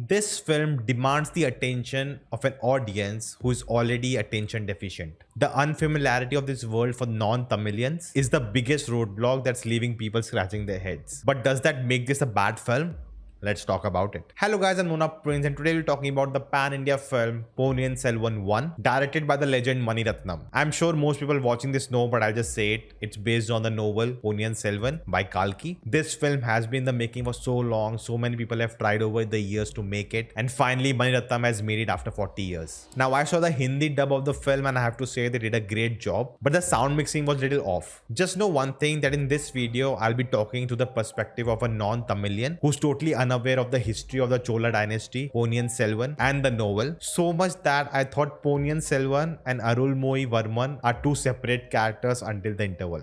This film demands the attention of an audience who is already attention deficient. The unfamiliarity of this world for non-Tamilians is the biggest roadblock that's leaving people scratching their heads. But does that make this a bad film? Let's talk about it. Hello guys, I'm Nona and today we're talking about the pan-India film Ponniyin Selven 1, directed by the legend Ratnam. I'm sure most people watching this know, but I'll just say it. It's based on the novel Ponniyin Selven by Karthi. This film has been in the making for so long, so many people have tried over the years to make it, and finally Ratnam has made it after 40 years. Now I saw the Hindi dub of the film and I have to say they did a great job, but the sound mixing was a little off. Just know one thing, that in this video I'll be talking to the perspective of a non-Tamilian who's totally unaware of the history of the Chola dynasty, Ponniyin Selven, and the novel. So much that I thought Ponniyin Selven and Arulmozhi Varman are two separate characters until the interval.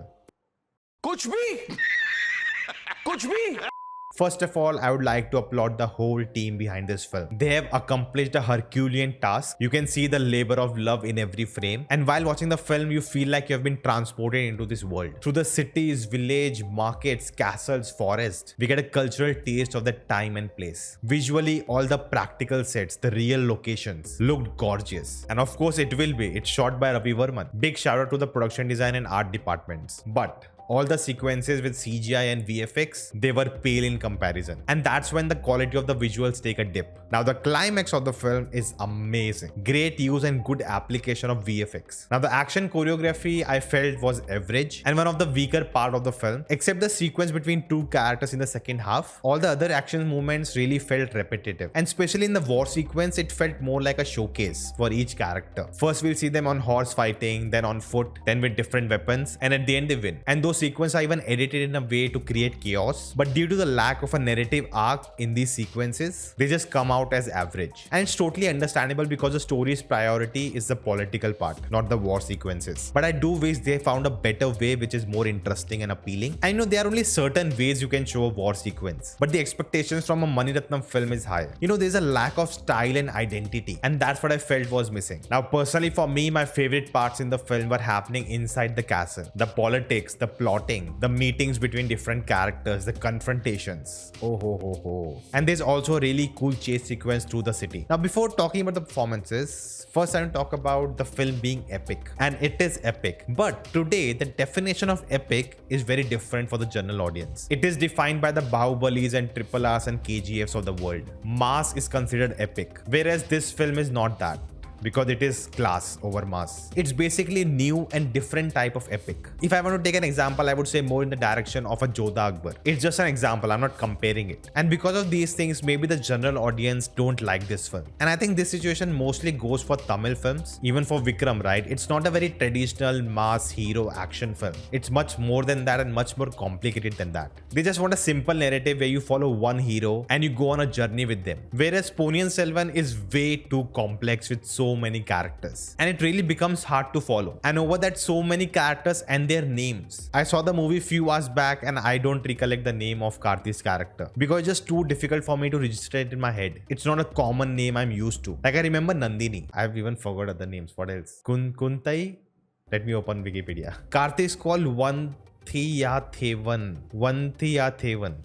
कुछ भी First of all, I would like to applaud the whole team behind this film. They have accomplished a Herculean task. You can see the labor of love in every frame. And while watching the film, you feel like you have been transported into this world. Through the cities, village, markets, castles, forests, we get a cultural taste of the time and place. Visually, all the practical sets, the real locations, looked gorgeous. And of course, it will be. It's shot by Ravi Varman. Big shout out to the production design and art departments. But all the sequences with CGI and VFX, they were pale in comparison. And that's when the quality of the visuals take a dip. Now the climax of the film is amazing. Great use and good application of VFX. Now the action choreography I felt was average and one of the weaker part of the film. Except the sequence between two characters in the second half, all the other action movements really felt repetitive. And especially in the war sequence, it felt more like a showcase for each character. First we'll see them on horse fighting, then on foot, then with different weapons, and at the end they win. And those sequences are even edited in a way to create chaos, but due to the lack of a narrative arc in these sequences, they just come out as average. And it's totally understandable because the story's priority is the political part, not the war sequences. But I do wish they found a better way which is more interesting and appealing. I know there are only certain ways you can show a war sequence, but the expectations from a Ratnam film is higher. There's a lack of style and identity, and that's what I felt was missing. Now personally for me, my favorite parts in the film were happening inside the castle. The politics, the plotting, the meetings between different characters, the confrontations. Oh ho ho ho. And there's also a really cool chase sequence through the city. Now before talking about the performances, first I want to talk about the film being epic. And it is epic. But today the definition of epic is very different for the general audience. It is defined by the Bahubalis and Triple R's and KGFs of the world. Mass is considered epic, whereas this film is not that, because it is class over mass. It's basically a new and different type of epic. If I want to take an example, I would say more in the direction of a Jodha Akbar. It's just an example, I'm not comparing it. And because of these things, maybe the general audience don't like this film. And I think this situation mostly goes for Tamil films, even for Vikram, right? It's not a very traditional mass hero action film. It's much more than that and much more complicated than that. They just want a simple narrative where you follow one hero and you go on a journey with them. Whereas Ponniyin Selven is way too complex with so many characters, and it really becomes hard to follow. And over that, so many characters and their names. I saw the movie few hours back and I don't recollect the name of Karthi's character because it's just too difficult for me to register it in my head. It's not a common name I'm used to. Like I remember Nandini. I've even forgot other names. What else? Kuntai? Let me open Wikipedia. Karthi is called Thevan.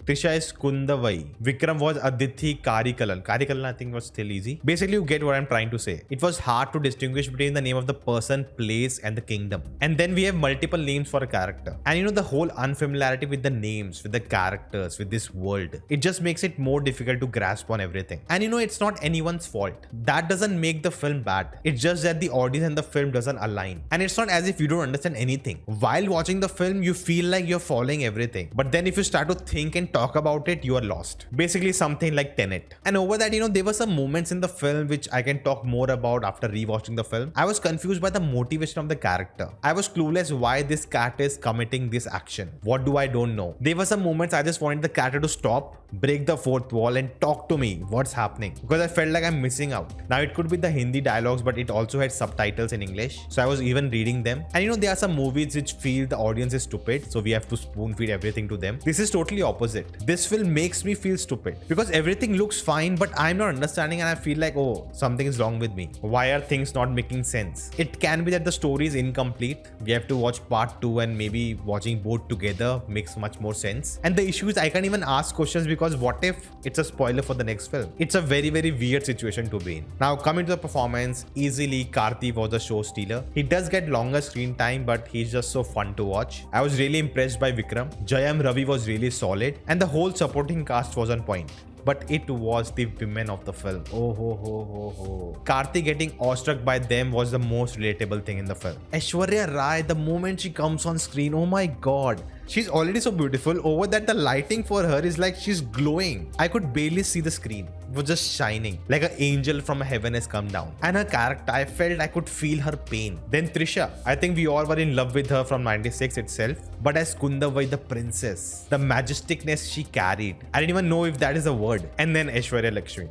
Trisha is Kundavai. Vikram was Adithi Karikalan. Karikalan I think was still easy. Basically you get what I'm trying to say. It was hard to distinguish between the name of the person, place and the kingdom. And then we have multiple names for a character. And the whole unfamiliarity with the names, with the characters, with this world, it just makes it more difficult to grasp on everything. And it's not anyone's fault. That doesn't make the film bad. It's just that the audience and the film doesn't align. And it's not as if you don't understand anything. While watching the film, you feel like you're following everything, but then if you start to think and talk about it, you are lost. Basically something like Tenet. And over that, there were some moments in the film which I can talk more about after rewatching the film. I was confused by the motivation of the character. I was clueless why this character is committing this action. What do I don't know. There were some moments I just wanted the character to stop, break the fourth wall and talk to me what's happening, because I felt like I'm missing out. Now it could be the Hindi dialogues, but it also had subtitles in English, so I was even reading them. And there are some movies which feel the audience is stupid, stupid, so we have to spoon feed everything to them. This is totally opposite. This film makes me feel stupid because everything looks fine, but I'm not understanding and I feel like, oh, something is wrong with me. Why are things not making sense? It can be that the story is incomplete. We have to watch part 2 and maybe watching both together makes much more sense. And the issue is I can't even ask questions because what if it's a spoiler for the next film? It's a very weird situation to be in. Now coming to the performance, easily Karthi was the show stealer. He does get longer screen time, but he's just so fun to watch. I was really impressed by Vikram. Jayam, Ravi was really solid, and the whole supporting cast was on point. But it was the women of the film. Oh ho ho ho ho. Karthi getting awestruck by them was the most relatable thing in the film. Aishwariya Rai, the moment she comes on screen, oh my god. She's already so beautiful. Over that, the lighting for her is like she's glowing. I could barely see the screen. It was just shining. Like an angel from heaven has come down. And her character, I felt I could feel her pain. Then Trisha. I think we all were in love with her from 96 itself. But as Kundavai, the princess, the majesticness she carried. I didn't even know if that is a word. And then Aishwariya Lakshmi.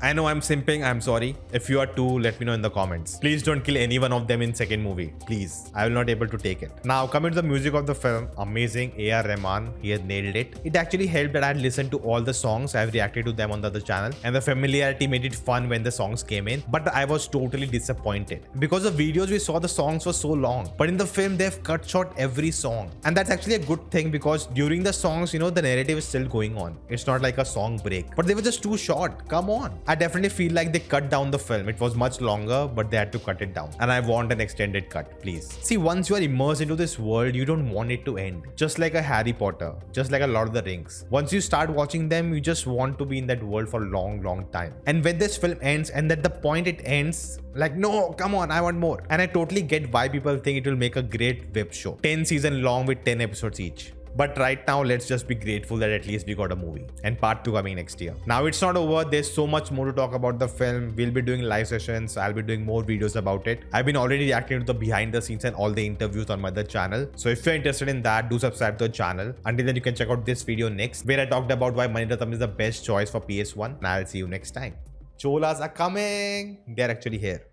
I know I'm simping, I'm sorry. If you are too, let me know in the comments. Please don't kill any one of them in second movie. Please. I will not able to take it. Now coming to the music of the film, amazing. A.R. Rahman, he had nailed it. It actually helped that I had listened to all the songs. I've reacted to them on the other channel. And the familiarity made it fun when the songs came in. But I was totally disappointed. Because the videos we saw, the songs were so long. But in the film, they've cut short every song. And that's actually a good thing because during the songs, you know, the narrative is still going on. It's not like a song break. But they were just too short. Come on. I definitely feel like they cut down the film. It was much longer, but they had to cut it down. And I want an extended cut, please. See, once you are immersed into this world, you don't want it to end. Just like a Harry Potter, just like a Lord of the Rings. Once you start watching them, you just want to be in that world for a long time. And when this film ends, and at the point it ends, like, no, come on, I want more. And I totally get why people think it will make a great web show. 10 seasons long with 10 episodes each. But right now, let's just be grateful that at least we got a movie. And part 2 coming next year. Now it's not over. There's so much more to talk about the film. We'll be doing live sessions. I'll be doing more videos about it. I've been already reacting to the behind the scenes and all the interviews on my other channel. So if you're interested in that, do subscribe to the channel. Until then, you can check out this video next, where I talked about why Ratnam is the best choice for PS1. And I'll see you next time. Cholas are coming. They're actually here.